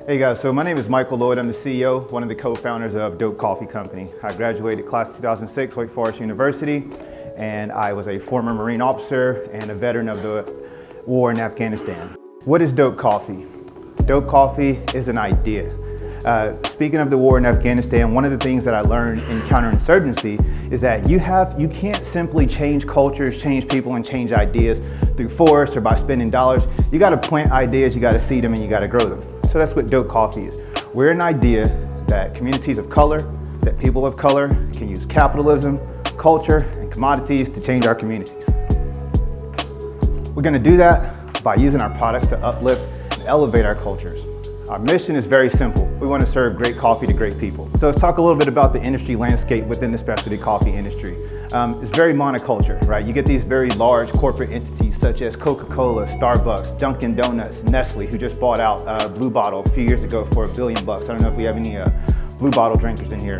Hey guys, so my name is Michael Loyd. I'm the CEO, one of the co-founders of Dope Coffee Company. I graduated class 2006, Wake Forest University, and I was a former Marine officer and a veteran of the war in Afghanistan. What is Dope Coffee? Dope Coffee is an idea. Speaking of the war in Afghanistan, one of the things that I learned in counterinsurgency is that you can't simply change cultures, change people, and change ideas through force or by spending dollars. You gotta plant ideas, you gotta seed them, and you gotta grow them. So that's what Dope Coffee is. We're an idea that communities of color, that people of color can use capitalism, culture, and commodities to change our communities. We're gonna do that by using our products to uplift and elevate our cultures. Our mission is very simple. We want to serve great coffee to great people. So let's talk a little bit about the industry landscape within the specialty coffee industry. It's very monoculture, right? You get these very large corporate entities such as Coca-Cola, Starbucks, Dunkin' Donuts, Nestle, who just bought out Blue Bottle a few years ago for $1 billion. I don't know if we have any Blue Bottle drinkers in here.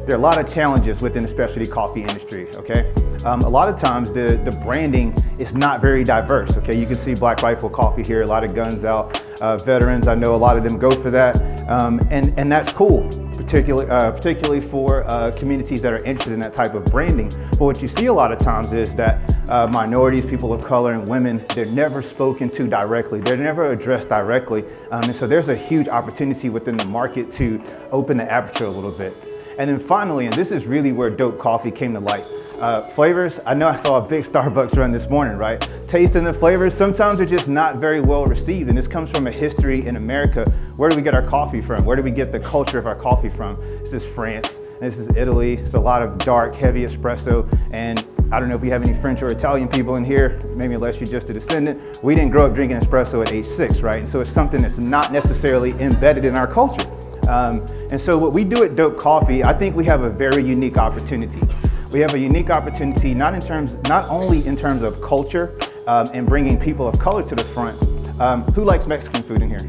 There are a lot of challenges within the specialty coffee industry, okay? A lot of times the branding is not very diverse, okay? You can see Black Rifle Coffee here, a lot of guns out. Veterans, I know a lot of them go for that, and that's cool, particularly for communities that are interested in that type of branding. But what you see a lot of times is that minorities, people of color, and women, they're never spoken to directly. They're never addressed directly, and so there's a huge opportunity within the market to open the aperture a little bit. And then finally, and this is really where Dope Coffee came to light. Flavors, I know I saw a big Starbucks run this morning, right? Tasting the flavors, sometimes they're just not very well received, and this comes from a history in America. Where do we get our coffee from? Where do we get the culture of our coffee from? This is France, this is Italy. It's a lot of dark, heavy espresso, and I don't know if we have any French or Italian people in here, maybe unless you're just a descendant. We didn't grow up drinking espresso at age 6, right? And so it's something that's not necessarily embedded in our culture. And so what we do at Dope Coffee, I think we have a very unique opportunity. We have a unique opportunity not only in terms of culture and bringing people of color to the front. Who likes Mexican food in here?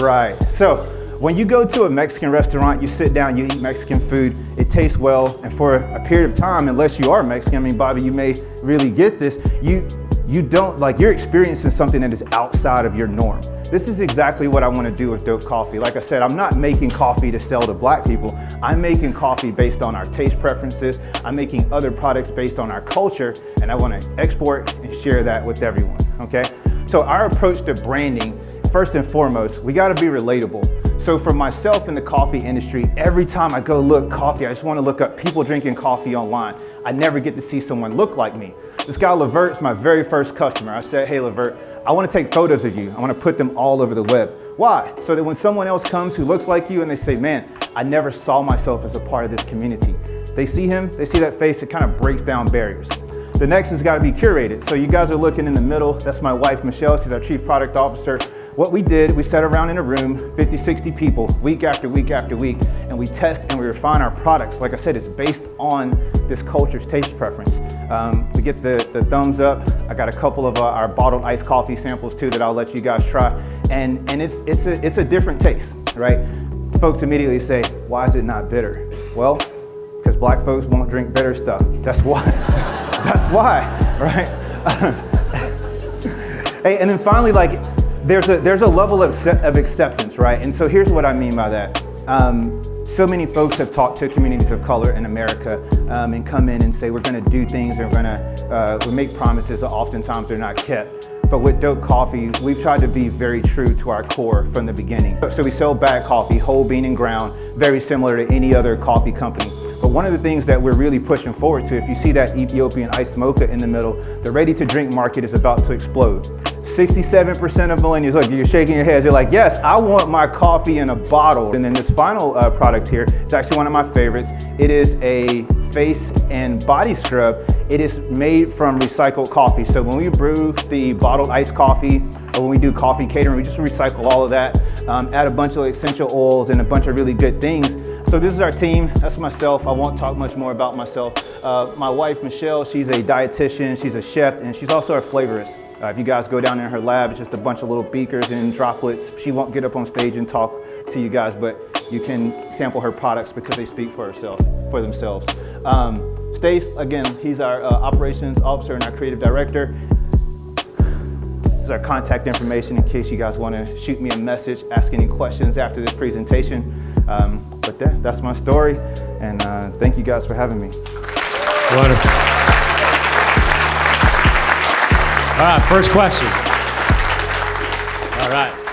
Right. So when you go to a Mexican restaurant, you sit down, you eat Mexican food, it tastes well, and for a period of time, unless you are Mexican, I mean, Bobby, you may really get this, you're experiencing something that is outside of your norm. This is exactly what I want to do with Dope Coffee. Like I said, I'm not making coffee to sell to black people. I'm making coffee based on our taste preferences. I'm making other products based on our culture, and I want to export and share that with everyone, okay? So our approach to branding, first and foremost, we got to be relatable. So for myself in the coffee industry, every time I go look coffee, I just want to look up people drinking coffee online. I never get to see someone look like me. This guy Levert's my very first customer. I said, hey Levert, I want to take photos of you. I want to put them all over the web. Why? So that when someone else comes who looks like you and they say, man, I never saw myself as a part of this community. They see him, they see that face, it kind of breaks down barriers. The next has got to be curated. So you guys are looking in the middle. That's my wife, Michelle. She's our Chief Product Officer. What we did, we sat around in a room, 50, 60 people, week after week after week, and we test and we refine our products. Like I said, it's based on this culture's taste preference. We get the thumbs up. I got a couple of our bottled iced coffee samples too that I'll let you guys try. And it's a different taste, right? Folks immediately say, why is it not bitter? Well, because black folks won't drink bitter stuff. That's why. That's why, right? Hey, and then finally, like, there's a level of acceptance, right? And so here's what I mean by that. So many folks have talked to communities of color in America and come in and say, we're gonna do things and we make promises that oftentimes they're not kept. But with Dope Coffee, we've tried to be very true to our core from the beginning. So we sell bag coffee, whole bean and ground, very similar to any other coffee company. But one of the things that we're really pushing forward to, if you see that Ethiopian iced mocha in the middle, the ready-to-drink market is about to explode. 67% of millennials, look, you're shaking your heads, you're like, yes, I want my coffee in a bottle. And then this final product here is actually one of my favorites. It is a face and body scrub. It is made from recycled coffee. So when we brew the bottled iced coffee, or when we do coffee catering, we just recycle all of that, add a bunch of essential oils and a bunch of really good things. So this is our team, that's myself. I won't talk much more about myself. My wife, Michelle, she's a dietitian, she's a chef, and she's also a flavorist. If you guys go down in her lab, it's just a bunch of little beakers and droplets. She won't get up on stage and talk to you guys, but you can sample her products because they speak for themselves. Stace, again, he's our operations officer and our creative director. is our contact information in case you guys want to shoot me a message, ask any questions after this presentation. But that's my story, and thank you guys for having me. Wonderful. All right, first question. All right.